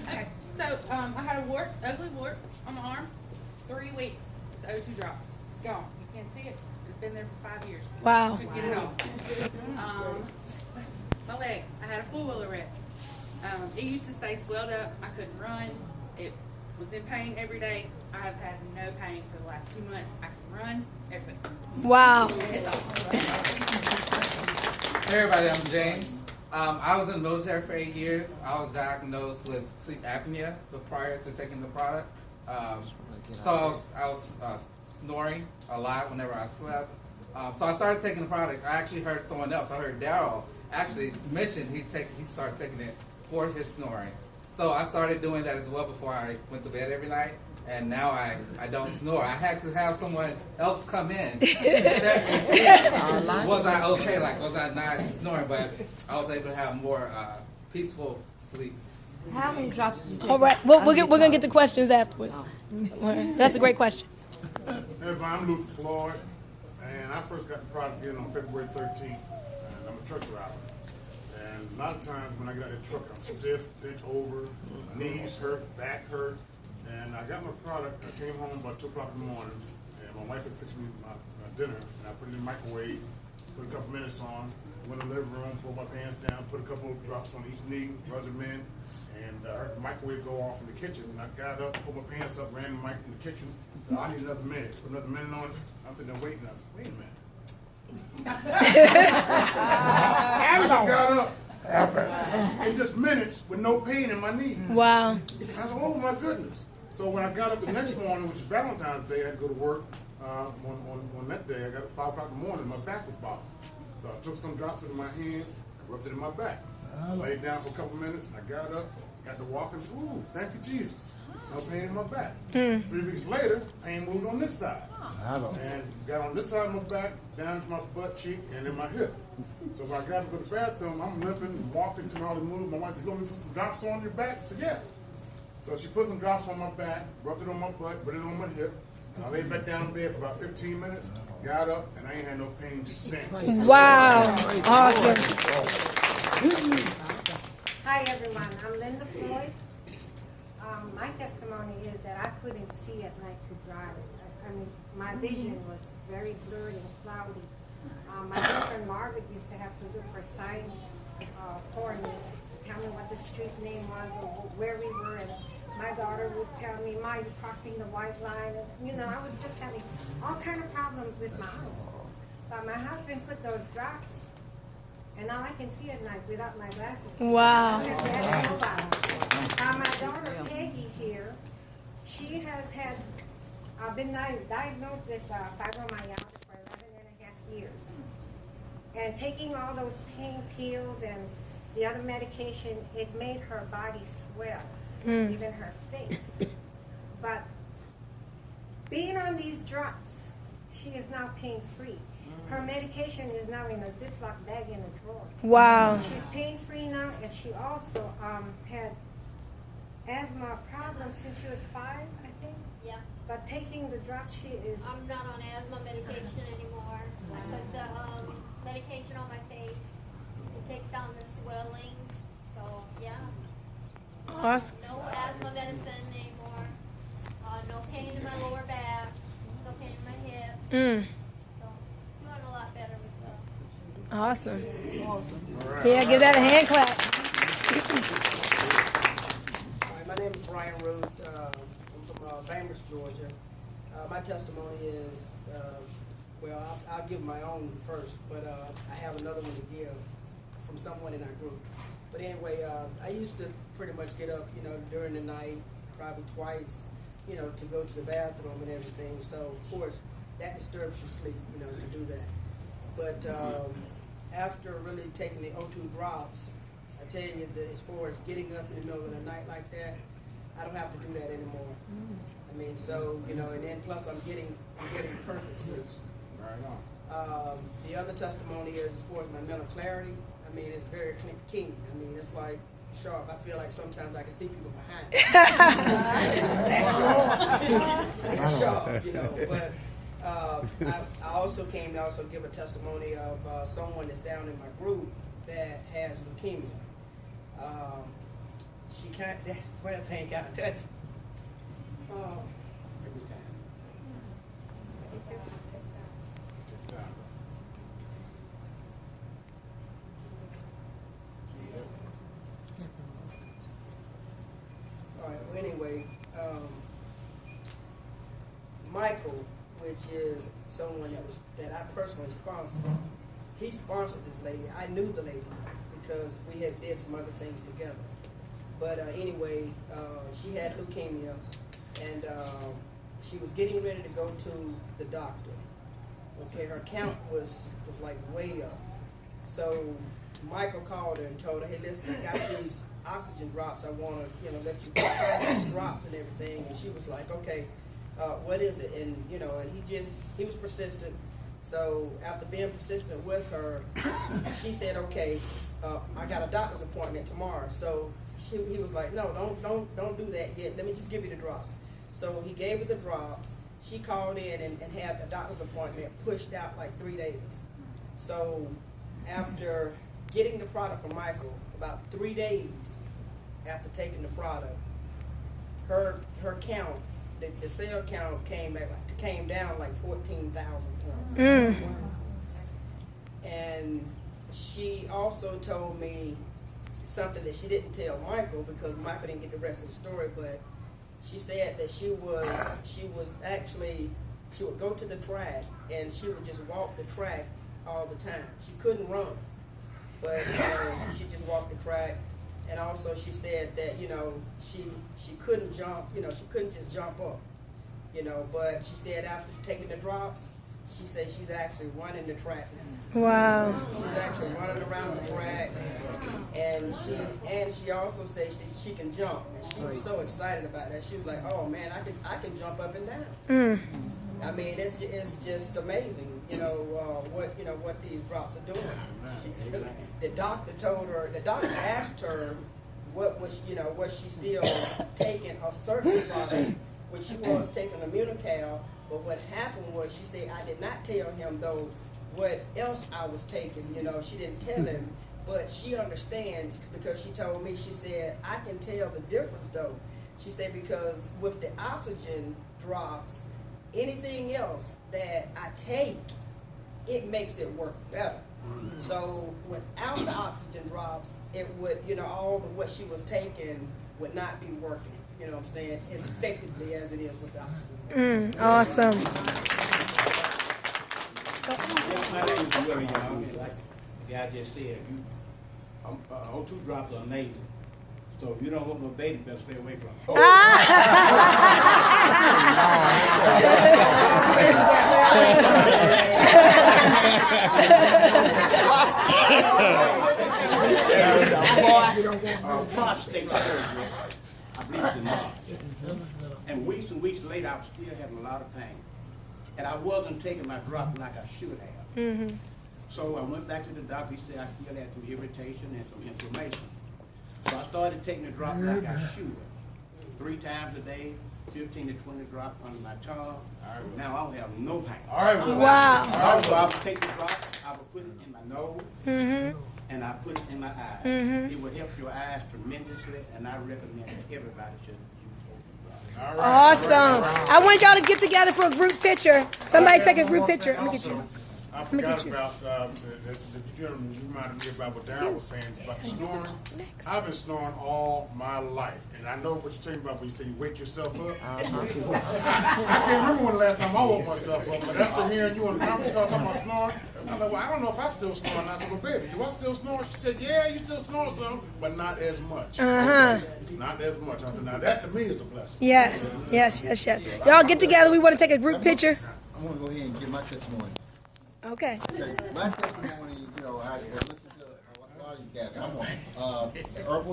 Okay. So I had a wart, ugly wart on my arm. 3 weeks. The O2 drops. It's gone. You can't see it. It's been there for 5 years. Wow. Couldn't get it off. My leg. I had a 4-wheeler wreck. It used to stay swelled up. I couldn't run. It was in pain every day. I have had no pain for the last 2 months. I can run. Everything. Wow. It's awesome. Hey everybody, I'm James. I was in the military for 8 years. I was diagnosed with sleep apnea prior to taking the product. So I was snoring a lot whenever I slept. So I started taking the product. I actually heard someone else. I heard Daryl actually mention he started taking it for his snoring. So I started doing that as well before I went to bed every night. And now I don't snore. I had to have someone else come in to check and see was I okay, like was I not snoring, but I was able to have more peaceful sleep. How many drops did you take? All right. We're going to get to questions afterwards. That's a great question. Hey, everybody, I'm Luther Floyd, and I first got the product in on February 13th, and I'm a truck driver. And a lot of times when I get out of the truck, I'm stiff, bent over, knees hurt, back hurt. And I got my product. I came home about 2 o'clock in the morning, and my wife had fixed me my dinner, and I put it in the microwave, put a couple minutes on, went in the living room, pulled my pants down, put a couple of drops on each knee, rubbed them in, and I heard the microwave go off in the kitchen. And I got up, pulled my pants up, ran the mic in the kitchen, said, I need another minute. Put another minute on it. I'm sitting there waiting. I said, wait a minute. I just got up. In just minutes with no pain in my knees. Wow. I said, oh my goodness. So when I got up the next morning, which is Valentine's Day, I had to go to work. On that day, I got up 5 o'clock in the morning, my back was bothering. So I took some drops into my hand, rubbed it in my back. Laid down for a couple minutes, and I got up, got to walking. Ooh, thank you, Jesus. No pain in my back. 3 weeks later, pain moved on this side. And got on this side of my back, down to my butt cheek, and in my hip. So when I got to go to the bathroom, I'm limping, walking, can hardly move. My wife said, you want me to put some drops on your back? I said, yeah. So she put some drops on my back, rubbed it on my butt, put it on my hip. And I laid back down in bed for about 15 minutes, got up, and I ain't had no pain since. Wow. Awesome. Hi everyone, I'm Linda Floyd. My testimony is that I couldn't see at night to drive. I mean, my vision was very blurred and cloudy. My girlfriend Margaret used to have to look for signs for me, tell me what the street name was or where we were, and my daughter would tell me, Ma, you're crossing the white line. And, you know, I was just having all kind of problems with my eyes. But my husband put those drops, and now I can see at night without my glasses. Wow. I don't have to ask nobody. My daughter Peggy here, she has had, been diagnosed with fibromyalgia for 11.5 years. And taking all those pain pills and the other medication, it made her body swell, even her face. But being on these drops, she is now pain-free. Her medication is now in a Ziploc bag in a drawer. Wow. She's pain-free now, and she also had asthma problems since she was 5, I think. Yeah. But taking the drops, she is... I'm not on asthma medication anymore. I put the medication on my face. It takes down the swelling. So, yeah. Awesome. No asthma medicine anymore. No pain in my lower back. No pain in my hip. So, doing a lot better with the... Awesome. All right. Yeah, give that a hand clap. Hi, my name is Brian Root. I'm from Bainbridge, Georgia. My testimony is, well, I'll give my own first, but I have another one to give from someone in our group. But anyway, I used to pretty much get up, during the night, probably twice, to go to the bathroom and everything. So, of course, that disturbs your sleep, to do that. But after really taking the O2 drops, I tell you that as far as getting up in the middle of the night like that, I don't have to do that anymore. I mean, so, and then plus I'm getting perfect sleep. Right on. The other testimony is as far as my mental clarity. I mean, it's very keen. I mean, it's like sharp. I feel like sometimes I can see people behind me. It's sharp, But I also came to also give a testimony of someone that's down in my group that has leukemia. she can't, where that thing got touched. Oh. All right, well, anyway, Michael, which is someone that I personally sponsored, he sponsored this lady. I knew the lady because we had did some other things together. But anyway, she had leukemia, and she was getting ready to go to the doctor. Okay, her count was like way up. So Michael called her and told her, hey, listen, I got these oxygen drops. I want to, let you try these drops and everything. And she was like, okay, what is it? And, and he was persistent. So after being persistent with her, she said, okay, I got a doctor's appointment tomorrow. So he was like, no, don't do that yet. Let me just give you the drops. So he gave her the drops. She called in and had a doctor's appointment pushed out like 3 days. So after getting the product from Michael, about 3 days after taking the product, her count, the cell count came down like 14,000 points. And she also told me something that she didn't tell Michael because Michael didn't get the rest of the story, but she said that she would go to the track and she would just walk the track all the time. She couldn't run, but she just walked the track. And also she said that, she couldn't jump, she couldn't just jump up, but she said after taking the drops, she said she's actually running the track now. Wow. She's actually running around the track, and she also said she can jump, and she was so excited about that. She was like, "Oh man, I can jump up and down." I mean, it's just amazing, what these drops are doing. The doctor asked her was she still taking a certain product, which she was taking Immunical. But what happened was, she said, I did not tell him, though, what else I was taking. She didn't tell him, but she understands because she told me, she said, I can tell the difference, though. She said, because with the oxygen drops, anything else that I take, it makes it work better. So without the oxygen drops, it would, what she was taking would not be working. You know what I'm saying? As effectively as it is with the oxygen. Awesome. My name is Willie, y'all. Like the guy just said, O2 drops are amazing. So if you don't want no baby, better stay away from them. Prostate surgery, I believe it's in March. And weeks later, I was still having a lot of pain. And I wasn't taking my drop like I should have. So I went back to the doctor. He said I still had some irritation and some inflammation. So I started taking the drop like I should. 3 times a day, 15 to 20 drops under my tongue. Now I don't have no pain. All right, Wow. So I would take the drop, I would put it in my nose, and I put it in my eyes. It will help your eyes tremendously, and I recommend that everybody should use O2 drops. Awesome. I want y'all to get together for a group picture. Somebody take a group picture. Let me get you. I forgot about the gentleman. You reminded me about what Darryl was saying about snoring. I've been snoring all my life, and I know what you're talking about when you say you wake yourself up. I can't remember when the last time I woke myself up, but after hearing you on the conference call talking about snoring, I'm like, well, I don't know if I still snore. And I said, well, baby, do I still snore? She said, yeah, you still snore some, but not as much. Not as much. I said, now that to me is a blessing. Yes. Y'all get together. We want to take a group picture. I want to go ahead and give my testimony. Okay. My testimony, I listened to a lot of these guys. I'm on herbal